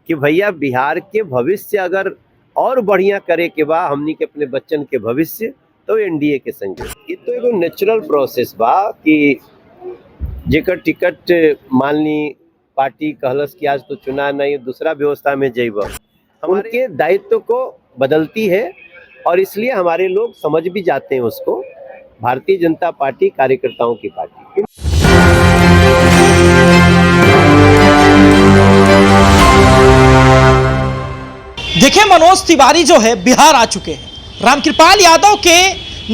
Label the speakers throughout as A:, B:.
A: कि भैया बिहार के भविष्य अगर और बढ़िया करे के बा हमनी के अपने बच्चन के भविष्य तो एनडीए के संग ये तो एगो नेचुरल प्रोसेस बा कि जेकर टिकट मान ली पार्टी कहलस कि आज तो चुनाव नहीं दूसरा व्यवस्था में जइब उनके दायित्व को बदलती है और इसलिए हमारे लोग समझ भी जाते हैं उसको भारतीय जनता पार्टी कार्यकर्ताओं की पार्टी।
B: देखिए, मनोज तिवारी जो है बिहार आ चुके हैं। रामकृपाल यादव के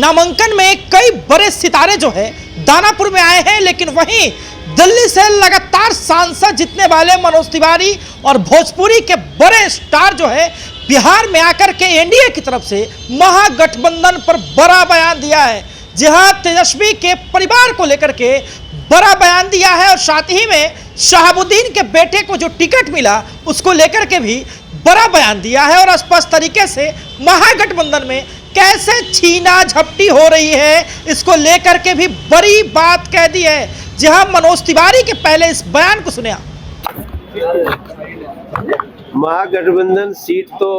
B: नामांकन में कई बड़े सितारे जो है दानापुर में आए हैं, लेकिन वहीं दिल्ली से लगातार सांसद जीतने वाले मनोज तिवारी और भोजपुरी के बड़े स्टार जो है बिहार में आकर के एनडीए की तरफ से महागठबंधन पर बड़ा बयान दिया है। जी हाँ, तेजस्वी के परिवार को लेकर के बड़ा बयान दिया है और साथ ही में शहाबुद्दीन के बेटे को जो टिकट मिला उसको लेकर के भी बड़ा बयान दिया है और स्पष्ट तरीके से महागठबंधन में कैसे छीना झपटी हो रही है इसको लेकर के भी बड़ी बात कह दी है। जी हाँ, मनोज तिवारी के पहले इस बयान को सुनिए।
A: महागठबंधन सीट तो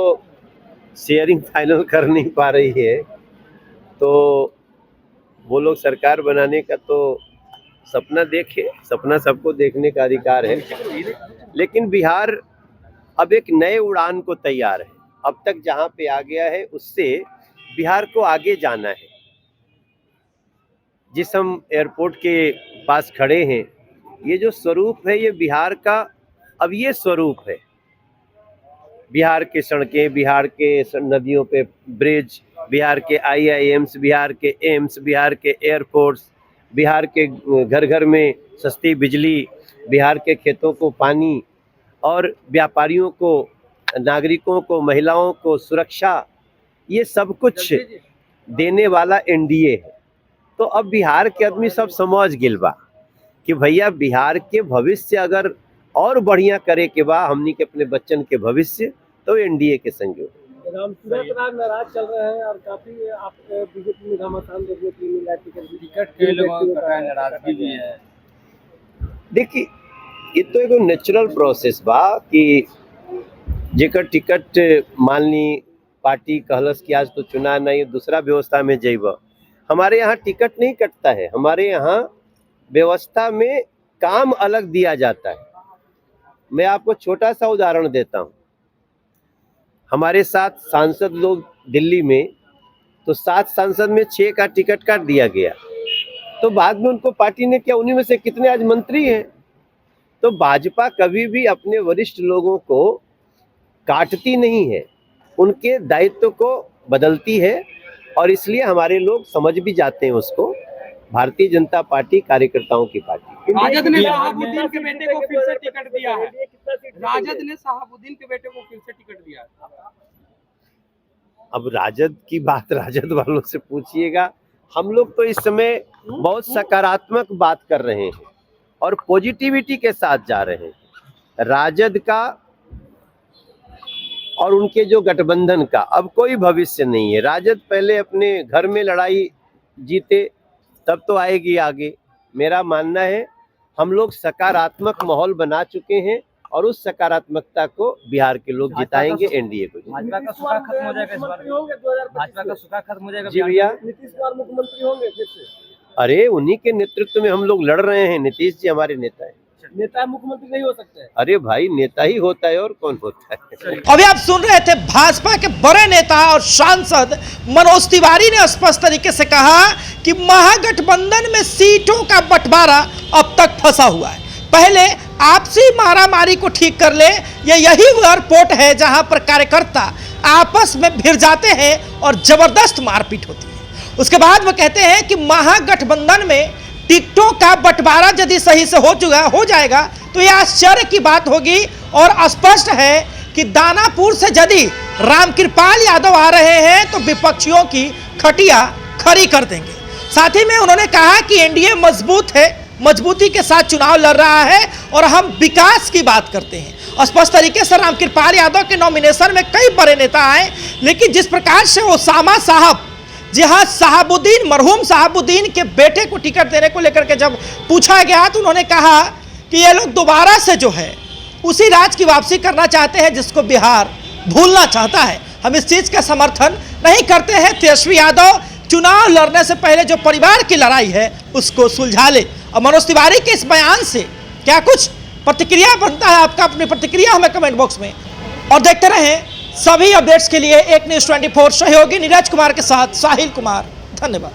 A: शेयरिंग फाइनल कर नहीं पा रही है, तो वो लोग सरकार बनाने का तो सपना देखे, सपना सबको देखने का अधिकार है, लेकिन बिहार अब एक नए उड़ान को तैयार है। अब तक जहां पे आ गया है उससे बिहार को आगे जाना है। जिस हम एयरपोर्ट के पास खड़े हैं, ये जो स्वरूप है ये बिहार का अब ये स्वरूप है। बिहार के सड़कें, बिहार के नदियों पे ब्रिज, बिहार के आईआईएम्स, बिहार के एम्स, बिहार के एयरपोर्ट्स, बिहार के घर घर में सस्ती बिजली, बिहार के खेतों को पानी और व्यापारियों को, नागरिकों को, महिलाओं को सुरक्षा, ये सब कुछ देने वाला एनडीए है। तो अब बिहार के आदमी सब समझ गिल बा कि भैया बिहार के भविष्य अगर और बढ़िया करे के बा हमनी के अपने बच्चन के भविष्य तो एनडीए के संग
C: नाराज चल रहे हैं और काफी आप बीजेपी में घमासान देखने के लिए मिला टिकट के लोगों का नाराजगी भी है।
A: देखिए, ये तो एगो नेचुरल प्रोसेस बा कि जेकर टिकट मान ली पार्टी कहलस कि आज तो चुनाव नहीं दूसरा व्यवस्था में जइब। हमारे यहाँ टिकट नहीं कटता है, हमारे यहाँ व्यवस्था में काम अलग दिया जाता है। मैं आपको छोटा सा उदाहरण देता हूँ। हमारे 7 सांसद लोग दिल्ली में, तो 7 सांसद में 6 का टिकट काट दिया गया, तो बाद में उनको पार्टी ने क्या, उन्हीं में से कितने आज मंत्री हैं। तो भाजपा कभी भी अपने वरिष्ठ लोगों को काटती नहीं है, उनके दायित्व को बदलती है और इसलिए हमारे लोग समझ भी जाते हैं उसको भारतीय जनता पार्टी कार्यकर्ताओं की पार्टी।
C: राजद ने शहाबुद्दीन के बेटे को फिर से टिकट दिया है। राजद ने शहाबुद्दीन के बेटे को फिर से टिकट दिया है।
A: अब राजद की बात राजद वालों से पूछिएगा। हम लोग तो इस समय बहुत सकारात्मक बात कर रहे हैं और पॉजिटिविटी के साथ जा रहे हैं। राजद का और उनके जो गठबंधन का अब कोई भविष्य नहीं है। राजद पहले अपने घर में लड़ाई जीते तब तो आएगी आगे। मेरा मानना है हम लोग सकारात्मक माहौल बना चुके हैं और उस सकारात्मकता को बिहार के लोग जिताएंगे एनडीए को।
C: भाजपा का सुखा खत्म हो जाएगा इस बार, भाजपा का सुखा खत्म हो जाएगा।
A: जी भैया,
C: नीतीश कुमार मुख्यमंत्री होंगे फिर से।
A: अरे उन्हीं के नेतृत्व में हम लोग लड़ रहे हैं। नीतीश जी हमारे नेता हैं।
C: नेता मुख्यमंत्री नहीं हो सकते।
A: अरे भाई, नेता ही होता है और कौन होता है।
B: अभी आप सुन रहे थे भाजपा के बड़े नेता और सांसद मनोज तिवारी ने स्पष्ट तरीके से कहा कि महागठबंधन में सीटों का बंटवारा अब तक फंसा हुआ है। पहले आपसी मारामारी को ठीक कर ले। यही एयरपोर्ट है जहां पर कार्यकर्ता आपस में भिड़ जाते हैं और जबरदस्त मारपीट होती है। उसके बाद वो कहते हैं कि महागठबंधन में टिकटों का बंटवारा यदि सही से हो जाएगा तो यह आश्चर्य की बात होगी और स्पष्ट है कि दानापुर से यदि रामकृपाल यादव आ रहे हैं तो विपक्षियों की खटिया खड़ी कर देंगे। साथ ही में उन्होंने कहा कि एनडीए मजबूत है, मजबूती के साथ चुनाव लड़ रहा है और हम विकास की बात करते हैं। स्पष्ट तरीके से रामकृपाल यादव के नॉमिनेशन में कई बड़े नेता आए, लेकिन जिस प्रकार से ओसामा साहब, जी हाँ, शहाबुद्दीन, मरहूम शहाबुद्दीन के बेटे को टिकट देने को लेकर के जब पूछा गया तो उन्होंने कहा कि ये लोग दोबारा से जो है उसी राज की वापसी करना चाहते हैं जिसको बिहार भूलना चाहता है। हम इस चीज़ का समर्थन नहीं करते हैं। तेजस्वी यादव चुनाव लड़ने से पहले जो परिवार की लड़ाई है उसको सुलझा ले। और मनोज तिवारी के इस बयान से क्या कुछ प्रतिक्रिया बनता है आपका? अपनी प्रतिक्रिया हमें कमेंट बॉक्स में, और देखते रहें सभी अपडेट्स के लिए एक न्यूज़ 24 सहयोगी नीरज कुमार के साथ साहिल कुमार। धन्यवाद।